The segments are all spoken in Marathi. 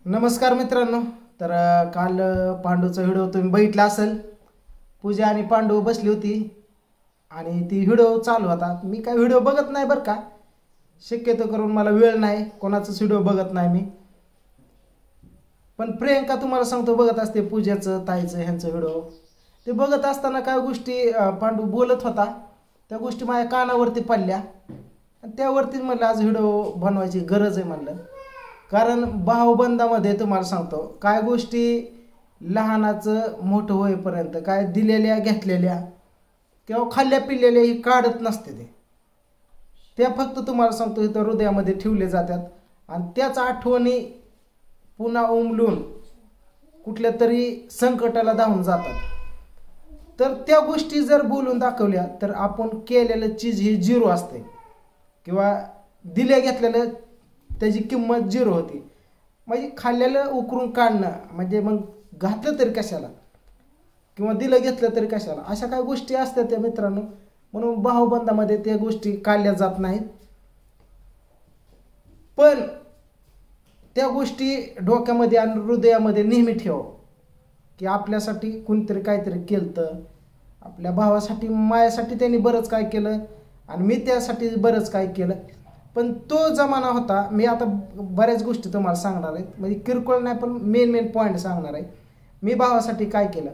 नमस्कार मित्रांनो. तर काल पांडूचा व्हिडिओ तुम्ही बघितला असेल. पूजा आणि पांडू बसली होती आणि ती व्हिडिओ चालू होता. मी काय व्हिडिओ बघत नाही बरं का, शक्यतो करून मला वेळ नाही, कोणाचाच व्हिडिओ बघत नाही मी. पण प्रियंका तुम्हाला सांगतो बघत असते पूजाचं ताईचं ह्यांचं व्हिडिओ. ते बघत असताना काय गोष्टी पांडू बोलत होता त्या गोष्टी माझ्या कानावरती पडल्या आणि त्यावरती म्हणलं आज व्हिडिओ बनवायची गरज आहे म्हणलं. कारण भाऊबंदामध्ये तुम्हाला सांगतो काय गोष्टी लहानाचं मोठं होईपर्यंत काय दिलेल्या घेतलेल्या किंवा खाल्ल्या पिल्लेल्या ही काढत नसते त्या फक्त तुम्हाला सांगतो इथं हृदयामध्ये ठेवले जातात आणि त्याच आठवणी पुन्हा उमलून कुठल्या तरी संकटाला धावून जातात. तर त्या गोष्टी जर बोलून दाखवल्या तर आपण केलेलं चीज ही झिरो असते किंवा दिल्या घेतलेलं त्याची किंमत झिरो होती. म्हणजे खाल्लेलं उकरून काढणं म्हणजे मग घातलं तरी कशाला किंवा दिलं घेतलं तरी कशाला, अशा काही गोष्टी असतात त्या मित्रांनो. म्हणून भाऊबंदामध्ये त्या गोष्टी काढल्या जात नाहीत. पण त्या गोष्टी डोक्यामध्ये आणि हृदयामध्ये नेहमी ठेवा की आपल्यासाठी कोणतरी काहीतरी केलं, आपल्या भावासाठी माझ्यासाठी त्यांनी बरंच काय केलं आणि मी त्यासाठी बरंच काय केलं. पण तो जमाना होता. मी आता बऱ्याच गोष्टी तुम्हाला सांगणार आहे, म्हणजे किरकोळ नाही पण मेन पॉईंट सांगणार आहे. मी भावासाठी काय केलं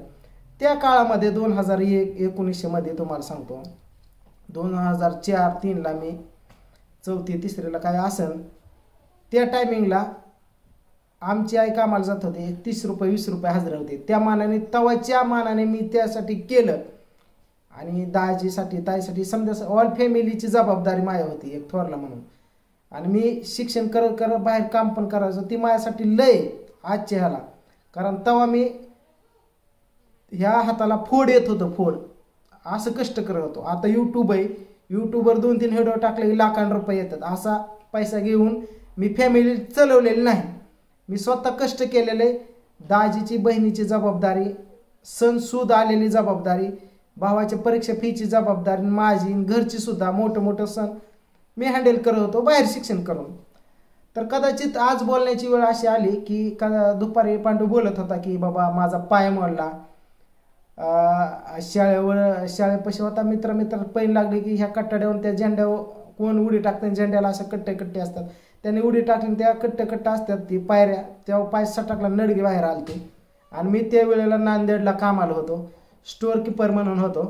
त्या काळामध्ये 2019 मध्ये तुम्हाला सांगतो 2004-03ला मी 4थी-3रीला काय असेल त्या टायमिंगला आमची आई कामाला जात होते. 30 रुपये 20 रुपये हजर होते. त्या मानाने तवाच्या मानाने मी त्यासाठी केलं आणि दाजीसाठी ताईसाठी समजा ऑल फॅमिलीची जबाबदारी माझ्या होती एक थोरला म्हणून. आणि मी शिक्षण करत करत बाहेर काम पण करायचं. ती माझ्यासाठी लय आजच्या ह्याला. कारण तेव्हा मी ह्या हाताला फोड येत होतं, फोड असं कष्ट करत होतो. आता यूट्यूब आहे, यूट्यूबवर 2-3 व्हिडिओ टाकले की लाखांनी रुपये येतात. असा पैसा घेऊन मी फॅमिली चालवलेली नाही. मी स्वतः कष्ट केलेले. दाजीची बहिणीची जबाबदारी, सणसूद आलेली जबाबदारी, भावाच्या परीक्षा फीची जबाबदारी माझी, घरची सुद्धा मोठं सण मी हँडल करत होतो बाहेर शिक्षण करून. तर कदाचित आज बोलण्याची वेळ अशी आली की दुपारी पांडू बोलत होता की बाबा माझा पाय मोडला. शाळेपाशी होता मित्र पैन लागले की ह्या कट्ट्यावर त्या झेंड्यावर कोण उडी टाकते, झेंड्याला असं कट्टे असतात त्याने उडी टाकली, त्या कट्टे असतात ती पायऱ्या, तेव्हा पाय सटकला, नडगे बाहेर आलते. आणि मी त्या वेळेला नांदेडला कामाला होतो, स्टोअर कीपर म्हणून होतो.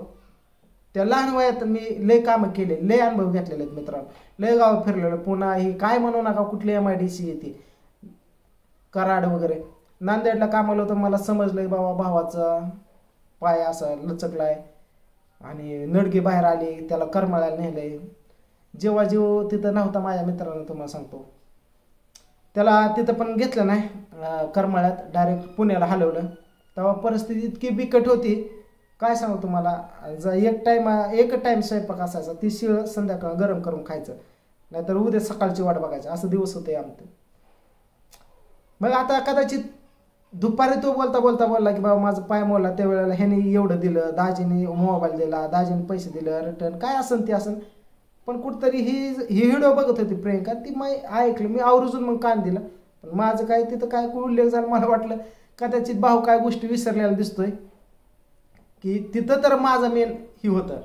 त्या लहान वयात मी लय कामं केले, लय अनुभव घेतलेले आहेत मित्रांनो. लय गाव फिरलेलं. पुन्हा ही काय म्हणू नका कुठली MIDC येते कराड वगैरे. नांदेडला कामाला होतं. मला समजलं बाबा भावाचा पाय असा लचकलाय आणि नडगे बाहेर आले, त्याला करमाळ्याला नेलंय. जेव्हा तिथं नव्हता माझ्या मित्रानं तुम्हाला सांगतो, त्याला तिथं पण घेतलं नाही करमाळ्यात, डायरेक्ट पुण्याला हलवलं. तेव्हा परिस्थिती इतकी बिकट होती काय सांगू तुम्हाला. एक टाईम स्वयंपाक असायचा, ती शिळ संध्याकाळ गरम करून खायचं, नाहीतर उद्या सकाळची वाट बघायची, असं दिवस होते आमचं. मग आता कदाचित दुपारी तो बोलला की बाबा माझं पाय मोडला, त्यावेळेला ह्याने एवढं दिलं, दाजीने मोबाईल दिला, दाजीने पैसे दिलं रिटर्न, काय असन ते असन. पण कुठतरी ही व्हिडिओ बघत होती प्रियंका, ती मी ऐकलं, मी आवर्जून मग कान दिला. पण माझं काय तिथं काय उल्लेख झाला, मला वाटलं कदाचित भाऊ काय गोष्टी विसरलेला दिसतोय की तिथं तर माझं मेन ही होतं.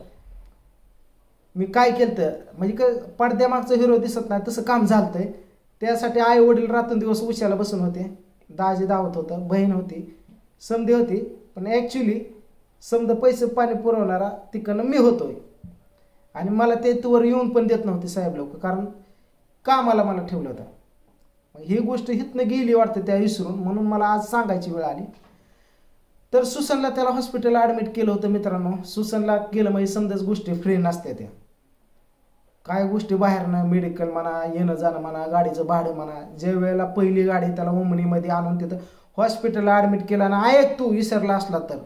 मी काय केलं म्हणजे पडद्यामागचं हिरो दिसत नाही तसं काम झालतंय. त्यासाठी आई वडील रात्रंदिवस उशाला बसून होते, दाजी दावत होतं, बहीण होती, समधी होती. पण ॲक्च्युली समजा पैसे पाणी पुरवणारा तिकडनं मी होतोय. आणि मला ते तोवर येऊन पण देत नव्हते साहेब लोक, कारण कामाला मला ठेवलं होतं. ही गोष्ट हितनं गेली वाटतं त्या विसरून, म्हणून मला आज सांगायची वेळ आली. तर सुसनला त्याला हॉस्पिटलला ॲडमिट केलं होतं मित्रांनो. सुसनला गेलं म्हणजे समजाच गोष्टी फ्री नसत्या त्या. काय गोष्टी बाहेरनं मेडिकल म्हणा, येणं जाणं म्हणा, गाडीचं भाडं म्हणा. ज्या वेळेला पहिली गाडी त्याला उमणीमध्ये आणून तिथं हॉस्पिटलला ॲडमिट केला ना, ऐक तू विसरला असला तर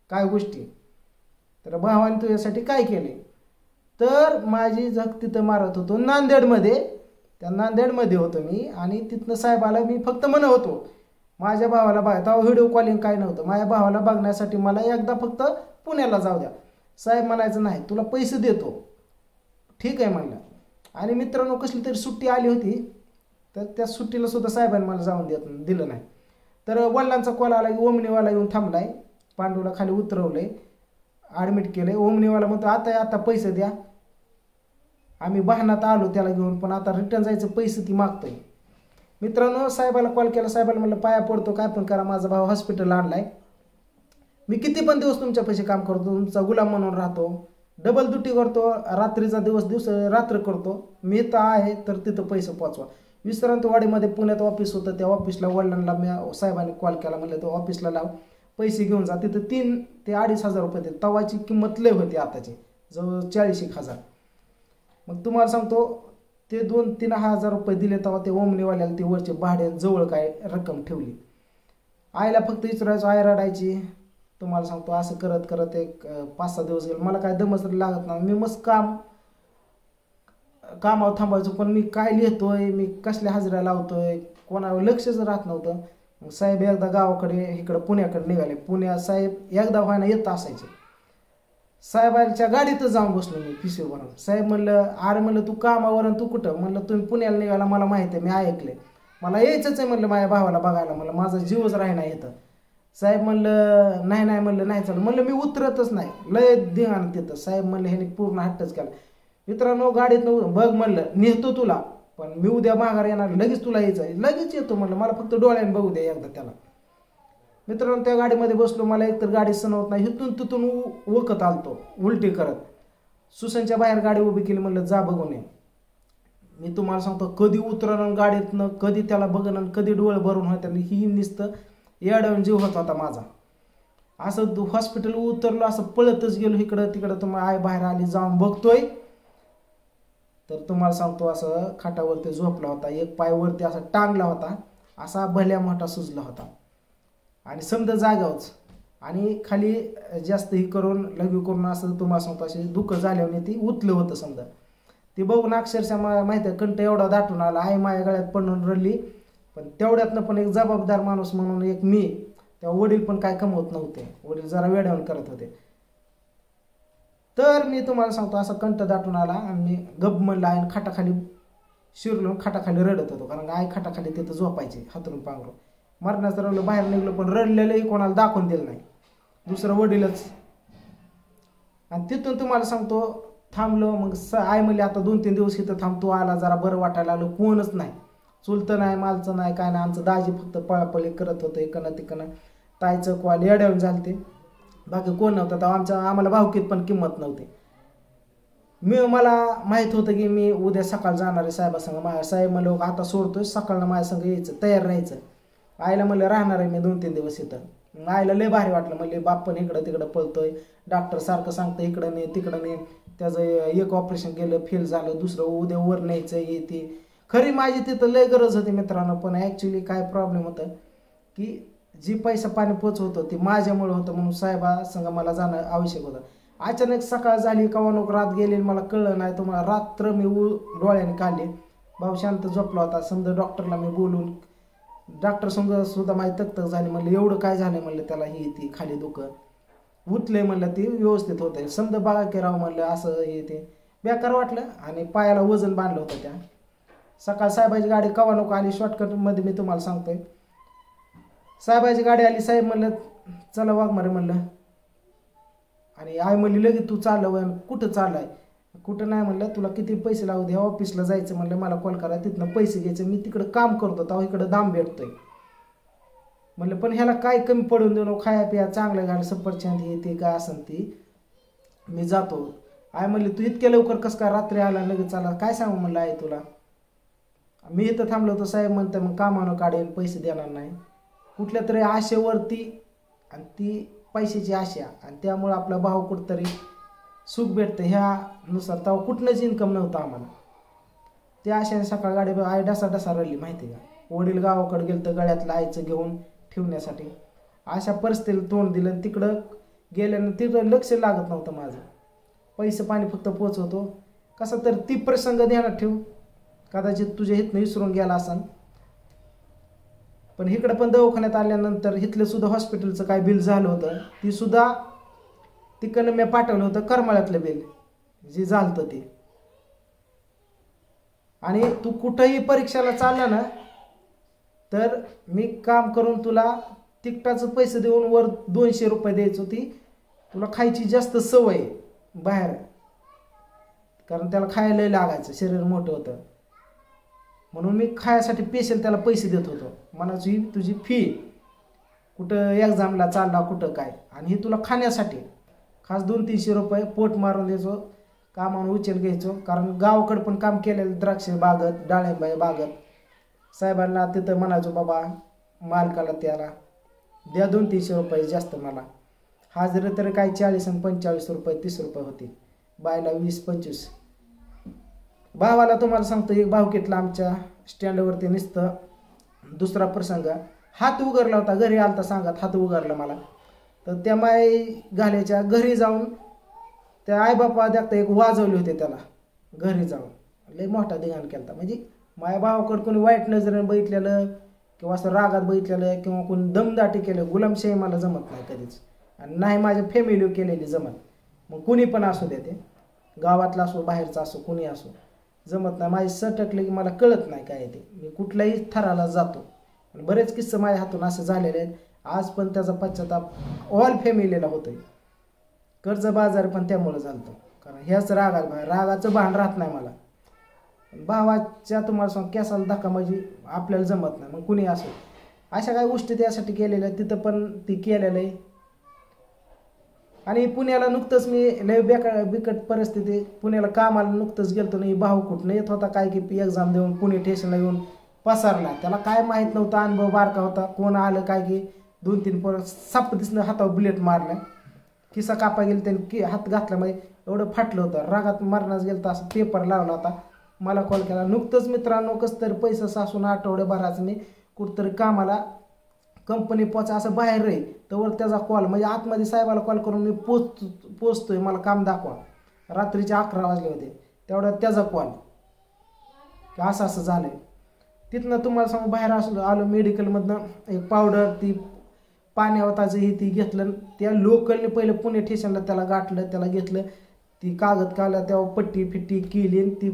काय गोष्टी. तर भावाने तुझ्यासाठी काय केले. तर माझी जग तिथं मारत होतो नांदेडमध्ये. त्या नांदेडमध्ये होतो मी आणि तिथनं साहेबाला मी फक्त म्हणत होतो माझ्या भावाला बघा. तेव्हा व्हिडिओ कॉलिंग काय नव्हतं. माझ्या भावाला बघण्यासाठी मला एकदा फक्त पुण्याला जाऊ द्या. साहेब म्हणायचं नाही तुला पैसे देतो. ठीक आहे म्हणलं. आणि मित्रांनो कसली तरी सुट्टी आली होती तर त्या सुट्टीला सुद्धा साहेबांनी मला जाऊन दिलं नाही. तर वडिलांचा कॉल आला की ओमनीवाला येऊन थांबलाय, पांडूला खाली उतरवलंय, ॲडमिट केलंय. ओमनीवाला म्हणतो आता पैसे द्या, आम्ही वाहनात आलो त्याला घेऊन, पण आता रिटर्न जायचं पैसे ती मागतोय. मित्रांनो, साहेबाला कॉल केला, साहेबाला म्हणलं पाया पडतो, काय पण करा, माझा भाऊ हॉस्पिटलला आणलाय, मी किती पण दिवस तुमच्या पैसे काम करतो, तुमचा गुलाम म्हणून राहतो, डबल ड्युटी करतो, रात्रीचा दिवस रात्र करतो, मी तर आहे, तर तिथं पैसे पोचवा. विश्रांतवाडीमध्ये पुण्यात ऑफिस होतं, त्या ऑफिसला वडिलांना मी साहेबांनी कॉल केला, म्हणलं तो ऑफिसला लाव, पैसे घेऊन जा. तिथं 3 ते 2,500 रुपये देत. तवाची किंमत लय होती, आताची जवळ 40,000. मग तुम्हाला सांगतो, ते 2-3 हजार रुपये दिले तेव्हा ते ओमनीवाल्याला ते वरचे भाडे जवळ काय रक्कम ठेवली. आईला फक्त विचारायचो, आई रडायची. तुम्हाला सांगतो असं करत करत एक 5-6 दिवस गेले. मला काय दमच लागत नाही, मी मस्त कामावर थांबायचो, पण मी काय लिहितोय, मी कसल्या हजेऱ्या लावतोय, कोणावर लक्षच राहत नव्हतं. मग साहेब एकदा गावाकडे इकडं पुण्याकडे निघाले. पुण्यात साहेब एकदा व्हायना येत असायचे. साहेबांच्या गाडीतच जाऊन बसलो मी पिशवीवरून. साहेब म्हणलं, अरे म्हणलं तू कामावर तू कुठं? म्हणलं तुम्ही पुण्याला निघाला, मला माहिती आहे, मी ऐकले, मला यायचंच आहे म्हणलं माझ्या भावाला बघायला, म्हणलं माझा जीवच राहिना येतं. साहेब म्हणलं नाही म्हणलं नाही चाललं, म्हणलं मी उतरतच नाही, लय धिंगाणं तिथं. साहेब म्हणलं ह्याने पूर्ण हट्टच केला. मित्रांनो, गाडीत बघ म्हणलं नेतो तुला, पण मी उद्या माघार येणार, लगेच तुला यायचं आहे, लगेच येतो म्हणलं, मला फक्त डोळ्याने बघू द्या एकदा त्याला. मित्रांनो, त्या गाडीमध्ये बसलो. मला एकतर गाडी सणवत नाही, इथून तिथून वखत आलतो उलटी करत. सुसनच्या बाहेर गाडी उभी केली, म्हणलं जा बघून ये. मी तुम्हाला सांगतो, कधी उतरणं गाडीतनं, कधी त्याला बघणं, कधी डोळे भरून होत्या, ही नुसतं येड्यावरून जीव होत होता माझा. असं हॉस्पिटल उतरलो, असं पळतच गेलो इकडं तिकडं. तुम्हाला आई बाहेर आली, जाऊन बघतोय तर तुम्हाला सांगतो असं खाटावरती झोपला होता, एक पाय वरती असा टांगला होता, असा भल्या मोठा सुजला होता, आणि समजा जागावच, आणि खाली जास्त ही करून लघवी करून असं तुम्हाला सांगतो असे दुःख झाल्याने ती उतलं होतं समजा. ती बघून अक्षरशः माहिती आहे कंठ एवढा दाटून आला, आई माझ्या गळ्यात पडून रडली. पण तेवढ्यातनं पण एक जबाबदार माणूस म्हणून एक मी, तेव्हा वडील पण काय कमवत नव्हते, वडील जरा वेड्यावून करत होते. तर मी तुम्हाला सांगतो असं कंठ दाटून आला, आणि मी गप म्हणलं, आणि खाटाखाली शिरलो, खाटाखाली रडत होतो, कारण आई खाटाखाली तिथं झोपायची हातरून पांघरून. मरणाचं रडलं, बाहेर निघलो, पण रडलेलंही कोणाला दाखवून दिलं नाही, दुसरं वडीलच. आणि तिथून तुम्हाला सांगतो थांबलो. मग आई म्हणली आता 2-3 दिवस इथं थांबतो, आला जरा बरं वाटायला आलं, कोणच नाही, चुलतं नाही, मालचं नाही, काय नाही. आमचं दाजी फक्त पळापळी करत होतं इकडं तिकडं, ताईचं कॉल येड्यावून झालते, बाकी कोण नव्हतं. तेव्हा आम्हाला भावकीत पण किंमत नव्हती. मला माहीत होतं की मी उद्या सकाळ जाणार आहे साहेबासंग. माझ्या साहेब म्हणलं आता सोडतोय, सकाळनं माझ्या संग यायचं, तयार राहायचं. आईला म्हणलं राहणार आहे मी 2-3 दिवस इथं. मग आईला लय भारी वाटलं, म्हणले बाप पण इकडं तिकडं पळतोय, डॉक्टर सारखं सांगतं इकडं नाही तिकडं नाही, त्याचं एक ऑपरेशन केलं फेल झालं, दुसरं उद्या वर न्यायचं हे ते. खरी माझी तिथं लय गरज होती मित्रांनो, पण ॲक्च्युली काय प्रॉब्लेम होतं की जी पैसा पाणी पोचवत होती माझ्यामुळे होतं, म्हणून साहेबासंग मला जाणं आवश्यक होतं. अचानक सकाळ झाली, कवा नको रात गेली, मला कळलं नाही. तुम्हाला रात्र मी डोळ्याने काढले, भाऊ शांत झोपला होता. समजा डॉक्टरला मी बोलून, डॉक्टर सुद्धा माझी तकतक झाली. म्हणलं एवढं काय झालं, म्हणलं त्याला ही ती खाली दुखं उठले, म्हणलं ती व्यवस्थित होतं, समजा बघा की राव, म्हणलं असं हे ते बेकार वाटलं. आणि पायाला वजन बांधलं होतं त्या. सकाळ साहेबाची गाडी कवा नको आली, शॉर्टकटमध्ये मी तुम्हाला सांगतोय. साहेबाची गाडी आली, साहेब म्हणलं चला वाघमारे म्हणलं, आणि आई म्हणली लगेच तू चाललं, कुठं चाललाय? कुठं नाही म्हणलं, तुला किती पैसे लागू दे, ऑफिसला जायचं म्हणलं, मला कॉल करा, तिथनं पैसे घ्यायचे, मी तिकडं काम करतो तेव्हा इकडं दाम भेटतोय म्हणलं, पण ह्याला काय कमी पडून देऊ, खाया पिया चांगलं घाल, सफरचंद हे ते काय असेल ती, मी जातो. आई म्हणली तू इतक्या लवकर कसं काय रात्री आला लगेच आला, काय सांगू म्हणलं आई तुला, मी इथं थांबलो होतो. साहेब म्हणतं मग कामानं काढेल, पैसे देणार नाही, कुठल्या तरी आशेवरती, आणि ती पैशाची आशा, आणि त्यामुळे आपला भाव कुठंतरी सुख भेटतं ह्यानुसार. तेव्हा कुठनंच इन्कम नव्हतं आम्हाला. त्या आशेने सकाळ गाडी आई डसा रडली माहिती का. वडील गावाकडे गेलं तर गळ्यातलं आईचं घेऊन ठेवण्यासाठी, अशा परिस्थितीला तोंड दिलं. तिकडं गेल्यानं तिकडं लक्ष लागत नव्हतं माझं, पैसे पाणी फक्त पोचवतो. कसं तर ती प्रसंग ध्यानात ठेव, कदाचित तुझ्या हितनं विसरून गेला असन. पण इकडं पण दवाखान्यात आल्यानंतर इथलं सुद्धा हॉस्पिटलचं काय बिल झालं होतं, ती सुद्धा तिकडनं मी पाठवलं होतं करमाळ्यातलं बिल जे झालं ते. आणि तू कुठंही परीक्षेला चालला ना तर मी काम करून तुला तिकटाचं पैसे देऊन वर 200 रुपये द्यायचो, ती तुला खायची जास्त सवय बाहेर, कारण त्याला खायला लागायचं, शरीर मोठं होतं, म्हणून मी खायसाठी स्पेशल त्याला पैसे देत होतो. मनाची तुझी फी कुठं एक्झामला चालला कुठं काय, आणि हे तुला खाण्यासाठी खास 200-300 रुपये पोट मारून द्यायचो, कामावर उचल घ्यायचो. कारण गावाकडे पण काम केलेलं, द्राक्ष बागत, डाळिंब बागत, साहेबांना तिथं म्हणायचो बाबा मालकाला त्याला द्या 200-300 रुपये जास्त मला. हाजरी तरी काय 40 आणि 45 रुपये 30 रुपये होती, बायला 20-25. भावाला तुम्हाला सांगतो, एक भावकीतला आमच्या स्टँडवरती नुसतं दुसरा प्रसंग, हात उगारला होता, घरी आलता सांगत हात उगारला मला, तर त्या माय घाल्याच्या घरी जाऊन त्या आईबापा देखता एक वाजवले होते त्याला, घरी जाऊन लय मोठा धिंगाणा केला. म्हणजे माझ्या भावाकडे कोणी वाईट नजरेने बघितलेलं किंवा असं रागात बघितलेलं किंवा कोणी दमदाटी केलं, गुलामशाही मला जमत नाही कधीच, आणि नाही माझ्या फॅमिली केलेली जमत. मग कुणी पण असू दे, ते गावातला असो बाहेरचा असो कुणी असो, जमत नाही. माझी सटकले की मला कळत नाही काय ते, मी कुठल्याही थराला जातो. आणि बरेच किस्से माझ्या हातून असं झालेले आहेत, आज पण त्याचा पश्चाताप ऑल फॅमिलीला होतोय. कर्जबाजारी पण त्यामुळे झालतो, कारण ह्याच रागाचं भान राहत नाही मला. भावाच्या तुम्हाला सांग केसाला धक्का म्हणजे आपल्याला जमत नाही, मग कुणी असो. अशा काही गोष्टी त्यासाठी केलेल्या, तिथं पण ती केलेलं आहे. आणि पुण्याला नुकतंच मी लय बिकट परिस्थिती, पुण्याला कामाला नुकतंच गेलतो, नाही भाऊ कुठं येत होता काय की एक्झाम देऊन पुणे स्टेशनला येऊन पसारला. त्याला काय माहीत नव्हतं, अनुभव बारका होता, कोण आलं काय की 2-3 परत साप दिसणं, हातावर बुलेट मारला, खिसा कापा गेलं त्याने, की हात घातल्यामुळे एवढं फाटलं होतं, रागात मारण्यास गेलं तर असं पेपर लावला होता. मला कॉल केला नुकतंच, मित्रांनो कसं तरी पैसा सासून आठवड्याभराचं मी कुठंतरी कामाला कंपनी पोचा असं बाहेर रे, तर त्याचा कॉल, म्हणजे आतमध्ये साहेबाला कॉल करून मी पोचतोय, मला काम दाखवा. रात्रीचे 11 वाजले होते, तेवढ्यात त्याचा कॉल की असं असं झालं आहे. तिथनं तुम्हाला सांगू बाहेर आलो मेडिकलमधनं, एक पावडर ती पाण्यावताचं हे ती घेतलं, त्या लोकलने पहिलं पुणे स्टेशनला त्याला गाठलं, त्याला घेतलं, ती कागद काढला, तेव्हा पट्टी फिट्टी केली आणि ती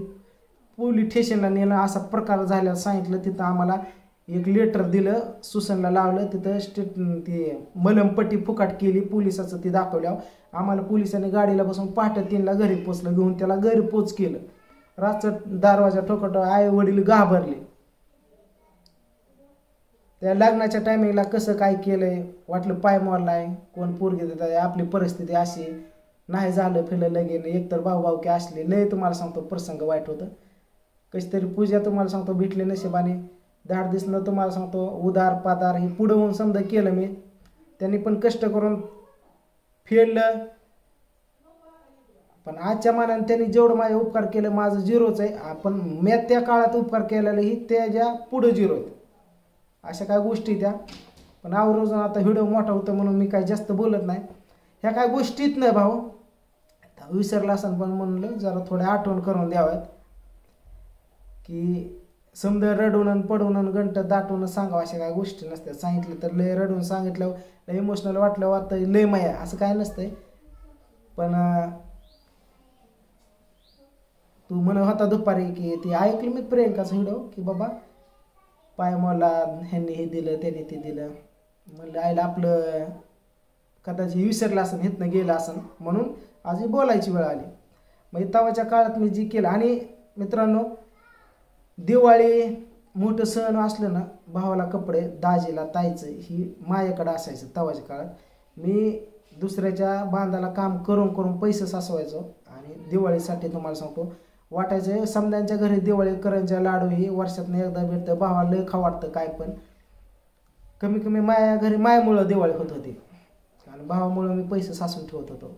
पोलीस स्टेशनला नेलं. असा प्रकार झाल्याला सांगितलं. तिथं आम्हाला एक लेटर दिलं, सुसनला लावलं, तिथं ती मलमपट्टी फुकाट केली, पोलिसाचं ती दाखवल्यावर आम्हाला पोलिसांनी गाडीला बसून पहाटे 3ला घरी पोचलं, घेऊन त्याला घरी पोच केलं. रातचं दरवाजा ठोकट, आई वडील घाबरले. त्या लग्नाच्या टायमिंगला कसं काय केलंय, वाटलं पाय मोडलाय, कोण पोरगी देत, आपली परिस्थिती अशी नाही, झालं फिरलं लगेन, एकतर भाऊ की असले लय तुम्हाला सांगतो प्रसंग वाईट होतं. कशी तरी पूजा तुम्हाला सांगतो भेटले नशिबाने, धाड दिसणं तुम्हाला सांगतो, उदार पादार हे पुढं होऊन समजा केलं मी. त्यांनी पण कष्ट करून फेडलं, पण आजच्या मानाने त्यांनी जेवढं माझे उपकार केलं माझं झिरोच आहे. पण मी त्या काळात उपकार केलेलं ही त्याच्या पुढं झिरो आहेत. अशा काय गोष्टी त्या, पण आवर्जून आता व्हिडिओ मोठा होतो म्हणून मी काय जास्त बोलत नाही. ह्या काय गोष्टीत नाही भाऊ, विसरला असं पण म्हणलं जरा थोड्या आठवण करून द्याव्यात, की समजा रडून आणि पडून आणि गंट दाटून सांगावं अशा काय गोष्टी नसतात. सांगितलं तर लय रडून सांगितलं, लय इमोशनल वाटलं वाटतं लय माया, असं काय नसतंय. पण तू म्हणत होता दुपारी की ती ऐकलं मी प्रियंकाचा व्हिडिओ, की बाबा पाय मला ह्यांनी हे दिलं त्याने ते दिलं, म्हणलं आईला आपलं कदाचित विसरलं असं, हितनं गेलं असं, म्हणून आज ही बोलायची वेळ आली. म्हणजे तवाच्या काळात मी जी केलं. आणि मित्रांनो, दिवाळी मोठं सण असलं ना, भावाला कपडे, दाजीला ताईचं ही माझ्याकडं असायचं तवाच्या काळात. मी दुसऱ्याच्या बांधाला काम करून करून पैसे साचवायचो, आणि दिवाळीसाठी तुम्हाला सांगतो वाटायचं समद्यांच्या घरी दिवाळी करंज्या लाडू ही वर्षातून एकदा भेटतं. भावाला लय खाऊ वाटतं काय पण, कमी कमी माझ्या घरी मायामुळं दिवाळी होत होती, आणि भावामुळं मी पैसे साचून ठेवत होतो,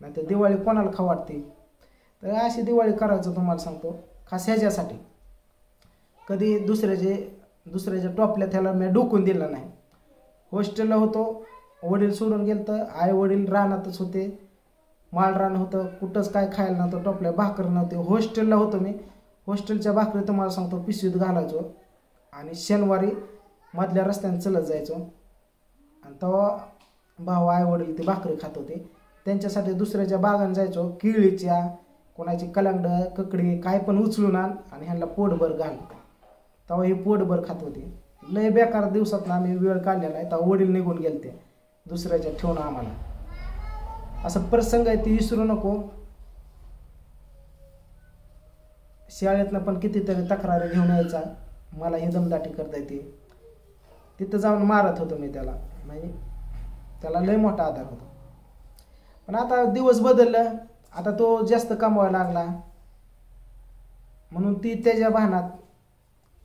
नाही तर दिवाळी कोणाला खाऊ वाटते. तर अशी दिवाळी करायचं तुम्हाला सांगतो खास ह्याच्यासाठी. कधी दुसऱ्याच्या टॉपल्या त्याला मी डोकून दिलं नाही. हॉस्टेलला होतो, वडील सोडून गेलं तर आई वडील रानातच होते, माळ रान होतं, कुठंच काय खायला नव्हतं, टोपल्या भाकर नव्हते. हॉस्टेलला होतो मी, हॉस्टेलच्या भाकरी तुम्हाला सांगतो पिशवीत घालायचो, आणि शनिवारी मधल्या रस्त्याने चलत जायचो. आणि तेव्हा भाऊ आई वडील ते भाकरी खात होते, त्यांच्यासाठी दुसऱ्याच्या बागान जायचो, केळीच्या कोणाची कलांड ककडी काय पण उचलून आण आणि ह्यांना पोटभर घाल. तेव्हा हे पोटभर खात होते. लय बेकार दिवसात आम्ही वेळ काढलेला आहे. तेव्हा वडील निघून गेलते दुसऱ्याच्या ठेवून आम्हाला. असं प्रसंग आहे ती विसरू नको. शाळेतनं पण कितीतरी तक्रारी घेऊन यायचा, मला ही दमदाटी करता येते. तिथं जाऊन मारत होतो मी त्याला, म्हणजे त्याला लय मोठा आधार होता. पण आता दिवस बदललं, आता तो जास्त कमवायला लागला म्हणून ती त्याच्या भानात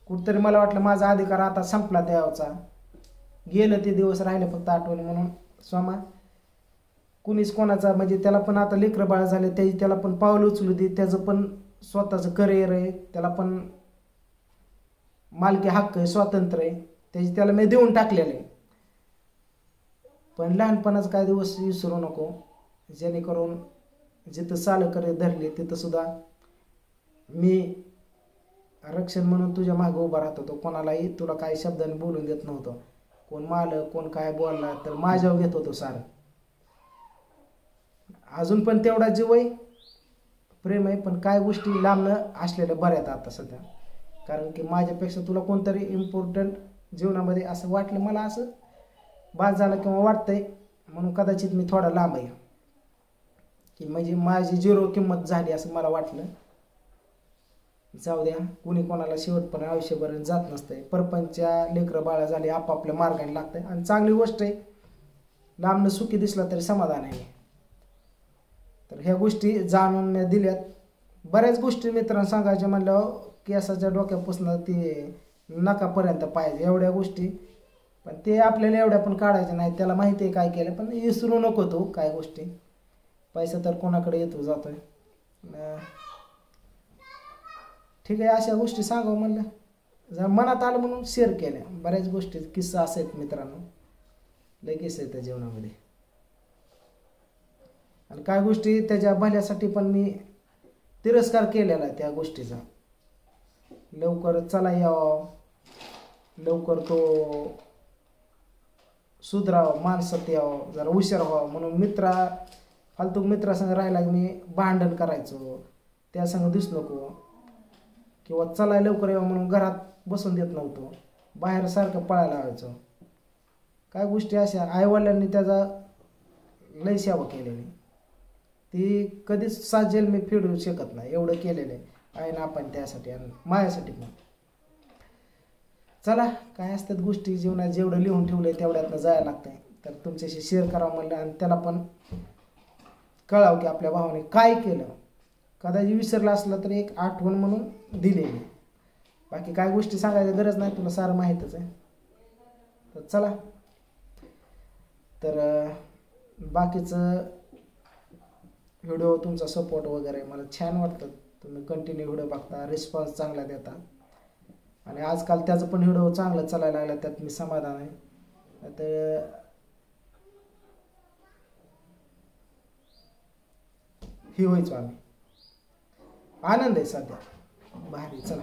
कुठतरी मला वाटलं माझा अधिकार आता संपला त्याचा. गेलं ते दिवस, राहिले फक्त आठवण. म्हणून स्वामा कुणीच कोणाचा म्हणजे त्याला पण आता लेकरं बाळ झाले, त्याला पण पाऊल उचलू दे. त्याचं पण स्वतःचं करिअर आहे, त्याला पण मालकी हक्क आहे, स्वातंत्र्य आहे, त्याची त्याला मी देऊन टाकलेलं आहे. पण लहानपणाचं काय दिवस विसरू नको, जेणेकरून जिथं सालकरे धरले तिथं सुद्धा मी रक्षण म्हणून तुझ्या मागे उभा राहत होतो. कोणालाही तुला काही शब्दांनी बोलून देत नव्हतं. कोण मालक कोण काय बोलला तर माझ्यावर घेत होतो सारं. अजून पण तेवढा जीव आहे, प्रेम आहे. पण काय गोष्टी लांबणं असलेल्या बऱ्यात आता सध्या. कारण की माझ्यापेक्षा तुला कोणतरी इम्पॉर्टंट जीवनामध्ये असं वाटलं, मला असं बाद झालं किंवा वाटतंय, म्हणून कदाचित मी थोडा लांब आहे की म्हणजे माझी झिरो किंमत झाली असं मला वाटलं. जाऊ द्या, कुणी कोणाला शेवटपर्यंत आयुष्यभर जात नसतंय. परपंच्या लेकरं बाळा झाली, आपापल्या मार्गाने लागतंय आणि चांगली गोष्ट आहे. लांबनं सुखी दिसला तरी समाधान आहे. तर ह्या गोष्टी जाणून मी दिल्यात. बऱ्याच गोष्टी मित्रांना सांगायच्या म्हणल्यावर केसाच्या डोक्यापासून ती नकापर्यंत पाहिजे एवढ्या गोष्टी, पण ते आपल्याला एवढ्या पण काढायच्या नाही. त्याला माहिती आहे काय केलं, पण विसरू नको तो काय गोष्टी. पैसा तर कोणाकडे येतो जातोय. ठीक आहे, अशा गोष्टी सांगावं म्हणलं, जर मनात आलं म्हणून शेअर केल्या. बऱ्याच गोष्टी किस्सा असायत मित्रांनो, लय किस्से आहेत त्या जीवनामध्ये. आणि काय गोष्टी त्याच्या भल्यासाठी पण मी तिरस्कार केलेला आहे त्या गोष्टीचा. लवकर चला यावं, लवकर तो सुधरावं, माणसात यावं, जरा हुशार व्हावं म्हणून फालतू मित्रासंग राहायला मी भांडण करायचो, त्या संग दिसू नको, किंवा चला लवकर यावं म्हणून घरात बसून देत नव्हतो, बाहेर सारखं पळायला लावायचो. काय गोष्टी अशा आईवडिलांनी त्याचा लय सेवा केलेली, ती कधीच साजेल मी फेडू शकत नाही एवढं केलेलं आहे आईनं आपण त्यासाठी आणि माझ्यासाठी पण. चला, काय असतात गोष्टी जीवनात, जेवढं लिहून ठेवलंय तेवढ्यातनं जायला लागतंय. तर तुमच्याशी शेअर करावं म्हणलं आणि त्याला पण कळावं की आपल्या भावाने काय केलं. कदाचित विसरला असला तर एक आठवण म्हणून दिलेली. बाकी काय गोष्टी सांगायची गरज नाही, तुला सारं माहीतच आहे. तर चला, तर बाकीचं व्हिडिओ तुमचा सपोर्ट वगैरे मला छान वाटतं. तुम्ही कंटिन्यू व्हिडिओ बघता, रिस्पॉन्स चांगला देता आणि आजकाल त्याचं पण व्हिडिओ चांगलं चालायला लागला, त्यात मी समाधान आहे. तर ही व्हायचो आम्ही, आनंद आहे सध्या भारी. चला.